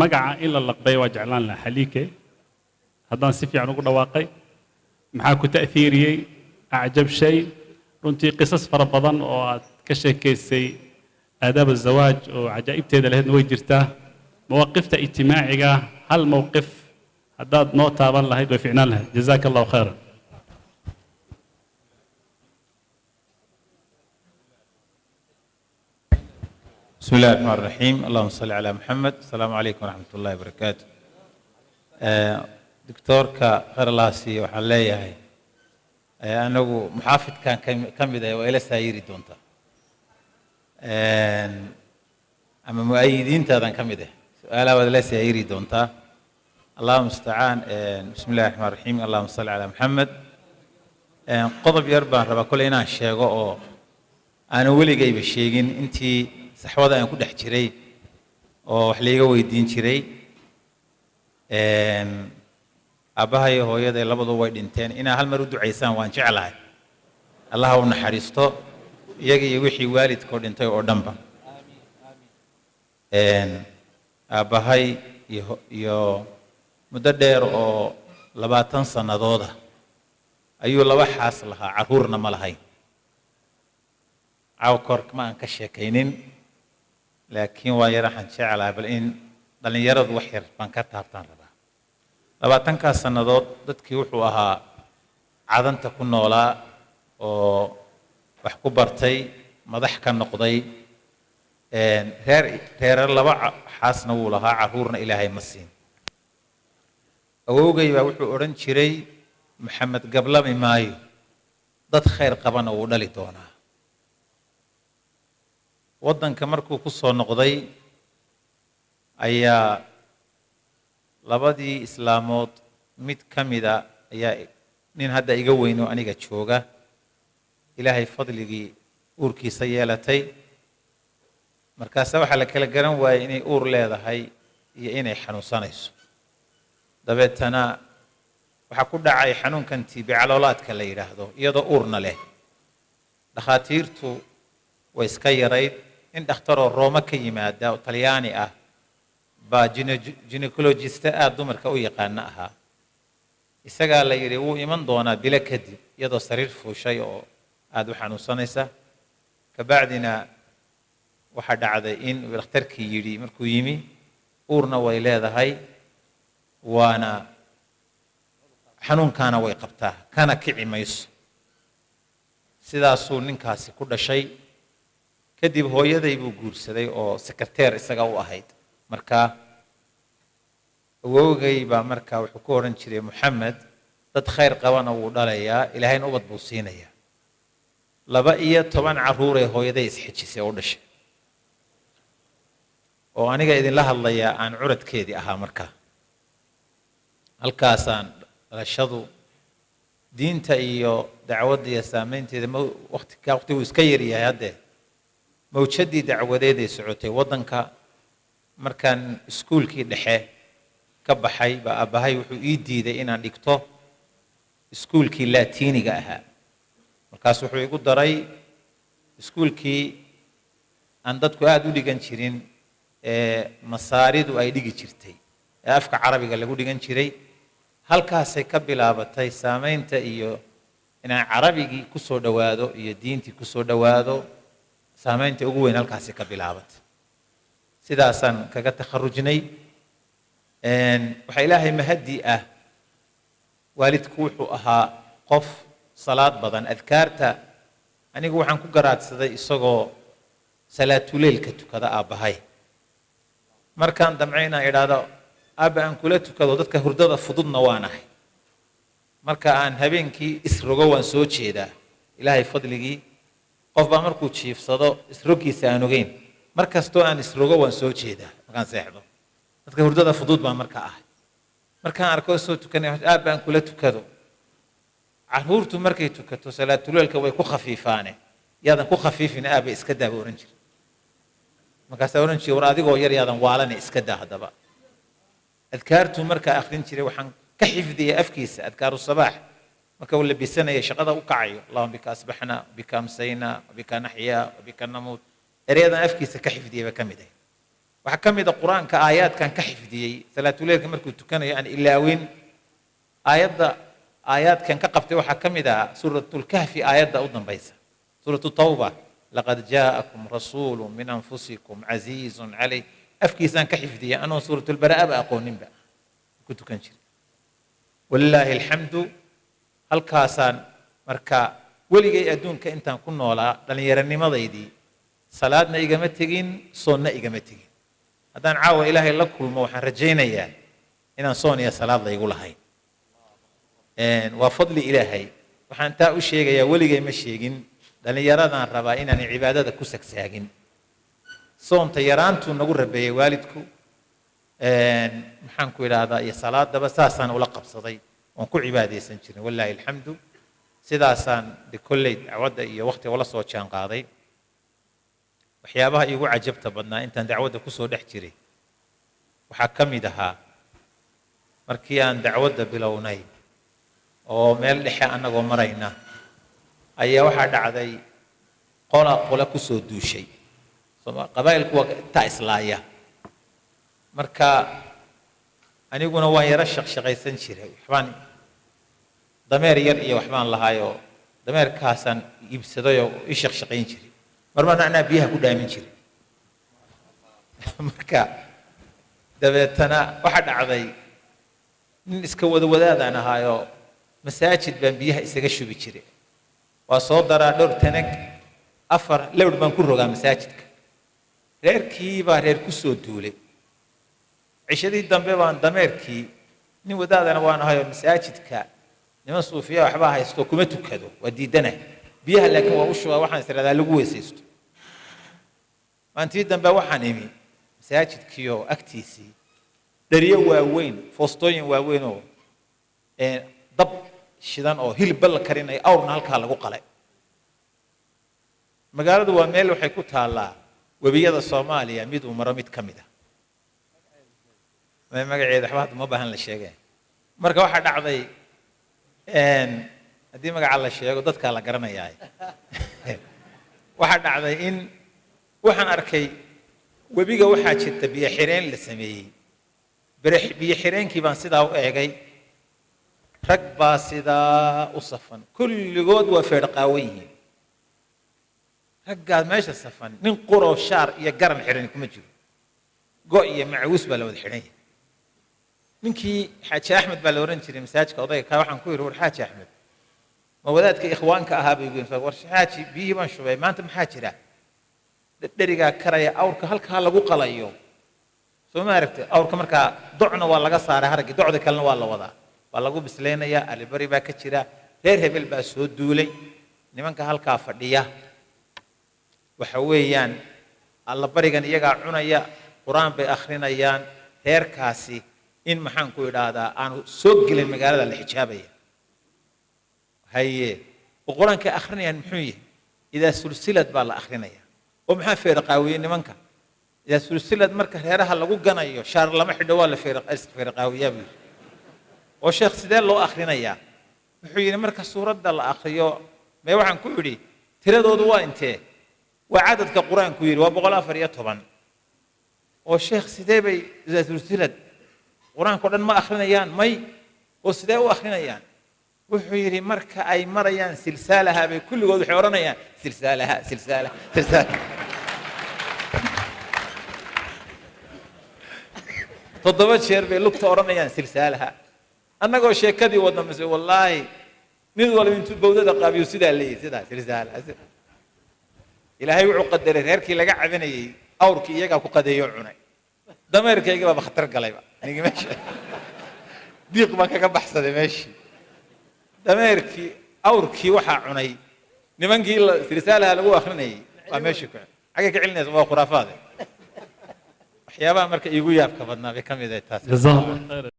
magaca in la laqbay waa jeclaan lahaa xaliike haddaan si fiican ugu dhawaaqay maxaa ku ta'hiiriyey acjab shay runtii qisas fara badan oo aad ka sheekaysay aadaab azawaaj oo cajaa'ibteeda lahaydna way jirtaa mawaaqifta ijtimaaciga hal mowqif haddaad noo taaban lahayd way fiicnaan lahayd jazaaka allahu khayran بسم الله الرحمن الرحيم اللهم صل على محمد السلام عليكم ورحمة الله وبركاته دكتورك خير الله سي وحن ليهي أنا محافظ كان كم بداية وإلى سايري دونتا أما مؤيدين تاذن كم بداية سؤالا وإلى سايري دونتا اللهم استعان بسم الله الرحمن الرحيم اللهم صل على محمد قضب يربان ربا كل إنا الشيء أنا ولي جايب الشيء أنتي saxwada aan ku dhex jiray oo wax leega weydiin jiray abahay hooyaday labadu way dhinteen ina hal mar u duceysaan waan jecelahay Allah uu naxariisto iyaga iyo wixii waalidkood dhintay oo dhanba abahay iyo muddo dheer oo 20 sanadooda ayuu laba xaas lahaa caruurna ma lahayn cawkor ma aan ka sheekaynin laakiin waa yara xan jecelahay bal in dhalinyaradu wax yar baan ka taabtaan rabaa 20 sanadood dadkii wuxuu ahaa cadanta ku noolaa oo wax ku bartay madax ka noqday reer laba xaasna wuu lahaa caruurna ilaahay ma siin awowgay baa wuxuu oran jiray maxamed gablami maayo dad khayr qabana uu dhali doonaa waddanka markuu ku soo noqday ayaa labadii islaamood mid ka mida ayaa nin hadda iga weyn oo aniga jooga ilaahay fadligii uurkiisa yeelatay markaas waxa la kala garan waayay inay uur leedahay iyo inay xanuunsanayso dabeetana waxa ku dhacay xanuunkan tiibi caloolaadka la yiraahdo iyadoo uurna leh dhakhaatiirtu way iska yarayd in dhakhtaroo Rooma ka yimaada oo Talyaani ah baa gynecologist aad dumarka u yaqaan ahaa isaga la yiri wuu iman doonaa bila kadib iyadoo sariir fuushay oo aad u xanuunsanaysa ka bacdina waxa dhacday in dhakhtarkii yiri markuu yimi uurna way leedahay waana xanuunkaana way qabtaa kana kici mayso sidaasuu ninkaasi ku dhashay kadib hooyaday buu guursaday oo secretary isaga u ahayd marka awowgay baa marka wuxuu ku oran jiray Muhammad dad khayr qabana wuu dhalayaa ilaahayna ubad buu siinayaa 12 caruur ee hooyaday isxijisay oo dhashay oo aniga idin la hadlaya aan curadkeedii ahaa marka halkaasaan dhalashadu diinta iyo dacwadda iyo saameynteeda waqti uu iska yar yahay hadde mawjadii dacwadeed ee socotay waddanka markaan iskuulkii dhexe ka baxay baa abahay wuxuu ii diiday inaan dhigto iskuulkii laatiiniga ahaa markaas wuxuu igu daray iskuulkii aan dadku aad u dhigan jirin ee masaaridu ay dhigi jirtay ee afka carabiga lagu dhigan jiray halkaasay ka bilaabatay saameynta iyo inaan carabigii ku soo dhawaado iyo diintii ku soo dhawaado saameynta ugu weyn halkaasay ka bilaabatay sidaasaan kaga takharujnay waxa ilaahay mahadi ah waalidku wuxuu ahaa qof salaad badan adkaarta anigu waxaan ku garaadsaday isagoo salaatuleelka tukada aabahay markaan damcayna idhaado aaba aan kula tukado dadka hurdada fududna waanahay marka aan habeenkii isrogo waan soo jeedaa ilaahay fadligii qof baa markuu jiifsado isrogiisa aan ogeyn markastoo aan isrogo waan soo jeedaa markaan seexdo dadka hurdada fudud baa marka ah markaan arko soo tukanay aaba aan kula tukado caruurtu markay tukato salaatuleelka way ku khafiifaane yaadan ku khafiifin aaba iska daa oran jir markaas oran jir war adigoo yar yaadan waalana iska daa hadaba adkaartu marka akhrin jiray waxaan ka xifdiyay afkiisa adkaaru sabaax marka uu labisanaya shaqada u kacayo allahumma bika asbahna bika amsayna bika nahya bika namut ereyadan afkiisa ka xifdiyay kamid ah waxaa ka mid a qur-aanka aayaadkan ka xifdiyey salaatuleelka markuu tukanayo aan ilaawin aayaadkan ka qabtay waxaa ka mid ah suuratulkahfi aayadda u dambaysa suuratu tawba laqad jaa'akum rasuulu min anfusikum casiizun calayh afkiisaan ka xifdiyay anoo suuratulbara'aba aqooninba ku tukan jiray walilaahi alxamdu halkaasaan marka weligay adduunka intaan ku noolaa dhallinyaronimadaydii salaadna igama tegin soonna igama tegin haddaan caawa ilaahay la kulmo waxaan rajaynayaa inaan soon iyo salaad laygu lahayn waa fadli ilaahay waxaan taa u sheegayaa weligay ma sheegin dhallinyaradaan rabaa inaan cibaadada ku sagsaagin soonta yaraantuu nagu rabeeyey waalidku maxaan ku idhaahdaa iyo salaadaba saasaan ula qabsaday oon ku cibaadaysan jirin walaahi alxamdu sidaasaan de kolley dacwadda iyo waqtiga ula soo jaan qaaday waxyaabaha iigu cajabta badnaa intaan dacwadda ku soo dhex jiray waxaa ka mid ahaa markii aan dacwadda bilownay oo meel dhexe annagoo marayna ayaa waxaa dhacday qole ku soo duushay qabaa'ilku waa taa islaaya marka aniguna waan yaro shaqshaqaysan jiray waxbaan dameer yar iyo waxbaan lahaayoo dameerkaasaan iibsadayoo i shaqshaqayn jiray marmarna anaa biyaha ku dhaamin jiray marka dabeetana waxaa dhacday nin iska wadaadaan ahaayoo masaajid baan biyaha isaga shubi jiray waa soo daraa dhowr tanag 4 lewr baan ku rogaa masaajidka reerkii baa reer ku soo duulay cishadii dambe baan dameerkii nin wadaadana waan ahayoo masaajidka niman suufiya waxbaa haysto kuma tukado waa diidana biyaha laakiin waa u shubaa waxaan israadaa lagu weysaysto maantii dambe waxaan imi masaajidkiioo agtiisii dhariyo waaweyn foostooyin waaweyn oo dab shidan oo hilibba la karinaya awrna halkaa lagu qalay magaaladu waa meel waxay ku taallaa webiyada soomaaliya mid uu maro mid ka mid ah magaceeda waxba hadda ma baahan la sheegay marka waxaa dhacday haddii magaca la sheego dadkaa la garanayaa waxaa dhacday in waxaan arkay webiga waxaa jirta biyo xireen la sameeyey biyo xireenkii baan sidaa u eegay rag baa sidaa u safan kulligood waa feedhaqaawan yihiin raggaas meesha safan nin quroo shaar iyo garan xidhan kuma jiro go' iyo macawiis baa la wada xidhan yahay ninkii xaaji axmed baa la oran jiray masaajidka odayga kaa waxaan ku yidhi war xaaji axmed ma wadaadka ikhwaanka ahaa bay ugu war xaaji biyihii baan shubay maanta maxaa jira dherigaa karaya awrka halkaa lagu qalayo soo ma aragtay awrka markaa docna waa laga saaray haraggii docda kalena waa la wadaa waa lagu bislaynayaa alibari baa ka jira reer hebel baa soo duulay nimanka halkaa fadhiya waxa weeyaan allabarigan iyagaa cunaya qur-aan bay akhrinayaan reerkaasi in maxaan ku idhaahdaa aanu soo gelin magaalada la xijaabaya haye oo qur-aankay akhrinayaan muxuu yahay idaa sulsilad baa la akhrinaya oo maxaa feeraqaawiyey nimanka idaa sulsilad marka reeraha lagu ganayo shaar lama xidho waa la feeraqaawiyaa buu yidhi oo sheekh sidee loo akhrinayaa wuxuu yidhi marka suuradda la akhriyo mee waxaan ku idhi tiradoodu waa intee waa cadadka qur-aanku yidhi waa 114 oo sheekh sidee bay idaa sulsilad qur-aanka o dhan ma akhrinayaan may oo sidee u akhrinayaan wuxuu yidhi marka ay marayaan silsaalaha bay kulligood waxay odhanayaan silsaalaha silsaalaha silsaalaha 7 jeer bay lugta odhanayaan silsaalaha annagoo sheekadii wadna mise wallaahi mid walba intuu bawdada qaabiyo sidaa leeyahay sidaa silsaalaha ilaahay wuxuu qadaray reerkii laga cabanayay awrkii iyagaa ku qadeeyo cunay dameerkayga baa khatar galayba aniga meesha diiq baan kaga baxsaday meeshii dameerkii awrkii waxaa cunay nimankii silsaalaha lagu akhrinayay waa meeshii ku xagee ka celinaysa waa khuraafaade waxyaabaha marka iigu yaabka badnaa bay ka mid tahay taas